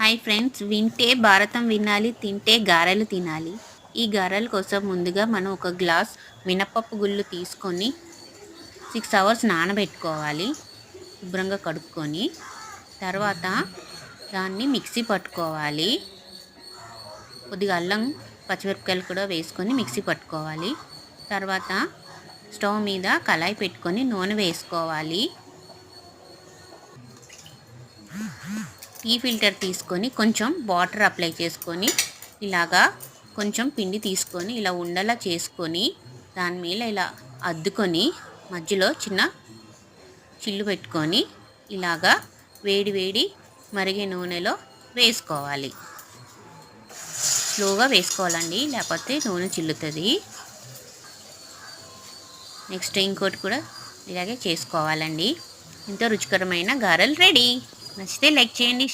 Hi friends, వింటే భారతం వినాలి, తింటే గారెలు తినాలి. ఈ గారెల కోసం ముందుగా మనం ఒక గ్లాస్ మినపప్పు గుళ్ళు తీసుకొని 6 అవర్స్ నానబెట్టుకోవాలి. శుభ్రంగా కడుక్కొని తర్వాత దాన్ని మిక్సీ పట్టుకోవాలి. కొద్దిగా అల్లం పచ్చిమిరపకాయలు కూడా వేసుకొని మిక్సీ పట్టుకోవాలి. తర్వాత స్టవ్ మీద కళాయి పెట్టుకొని నూనె వేసుకోవాలి. టీ ఫిల్టర్ తీసుకొని కొంచెం వాటర్ అప్లై చేసుకొని ఇలాగా కొంచెం పిండి తీసుకొని ఇలా ఉండలా చేసుకొని దాని మీద ఇలా అద్దుకొని మధ్యలో చిన్న చిల్లు పెట్టుకొని ఇలాగా వేడి వేడి మరిగే నూనెలో వేసుకోవాలి. స్లోగా వేసుకోవాలండి, లేకపోతే నూనె చిల్లుతుంది. నెక్స్ట్ ఇంకోటి కూడా ఇలాగే చేసుకోవాలండి. ఎంతో రుచికరమైన గారెలు రెడీ. నచ్చితే లైక్ చేయండి.